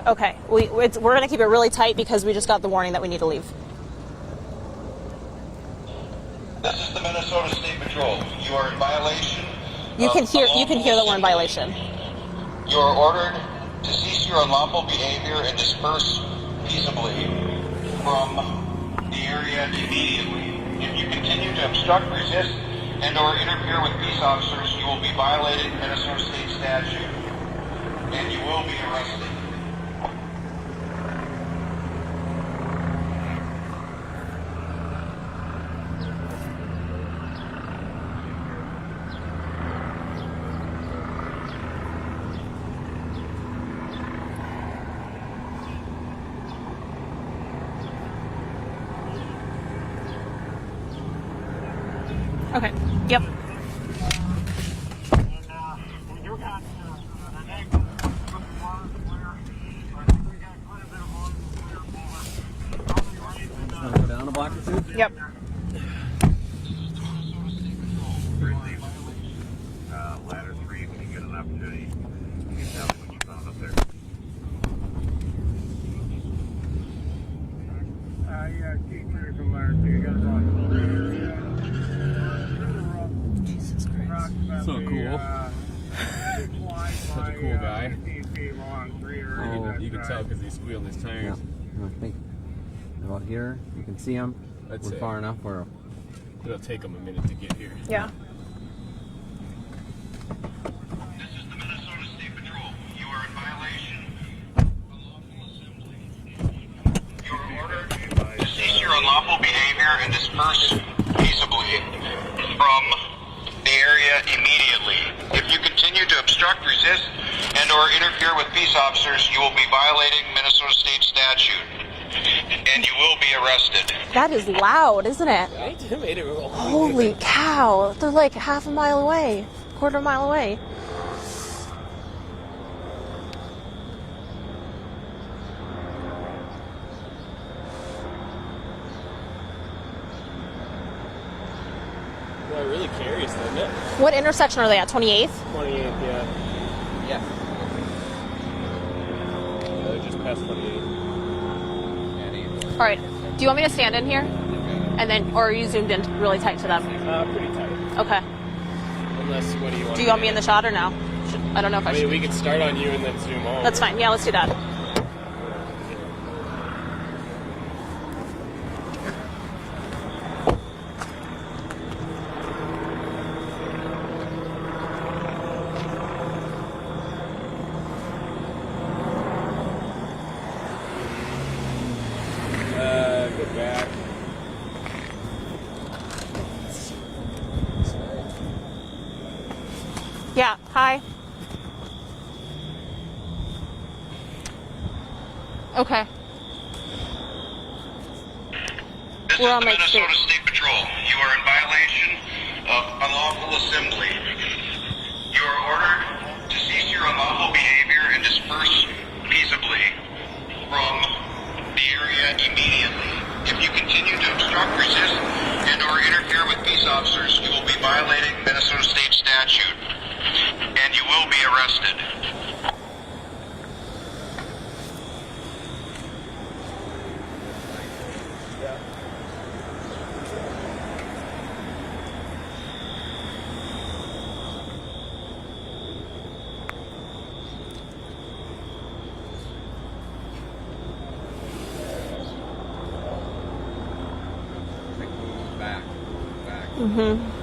Okay. We're going to keep it really tight because we just got the warning that we need to leave. This is the Minnesota State Patrol. You are in violation. You can of hear unlawful that we're in assembly. violation. You are ordered to cease your unlawful behavior and disperse peaceably from the area immediately. If you continue to obstruct, resist, and or interfere with peace officers, you will be violating Minnesota State statute, and you will be arrested. Okay. Yep. Want to go down a block or two? Yep. Ladder 3 when you get an opportunity. You can tell me what you found up there. Yeah, keep clear from ladder 2. You got Jesus Christ. So cool. Such a cool guy. Oh, You can tell because he's squealing his tires. I think about here, you can see them. I'd We're say. far enough where It'll take him a minute to get here. Yeah. This is the Minnesota State Patrol. You are in violation of unlawful assembly. You are ordered to cease your unlawful behavior and disperse peaceably from the area immediately. If you continue to obstruct, resist, and or interfere with peace officers, you will be violating Minnesota State statute, and you will be arrested. That is loud, isn't it? Right? It made it roll. Holy cow. They're like half a mile away, quarter mile away. Well, it really carries, doesn't it? What intersection are they at? 28th? 28th, yeah. yeah. They're just past 28th. All right. Do you want me to stand in here? And then, or are you zoomed in really tight to them? Pretty tight. Okay. Unless, what do you want? Do you want me in the shot or no? I don't know if I I mean, should. we could start on you and then zoom on. That's fine. Yeah, let's do that. Yeah, hi. Okay. This We're is on the Lake Minnesota Street. State Patrol. You are in violation of unlawful assembly. You are ordered to cease your unlawful behavior and disperse peaceably from the area immediately. If you continue to obstruct, resist, and/or interfere with peace officers, you will be violating Minnesota State statute, and you will be arrested. Back. Mm-hmm.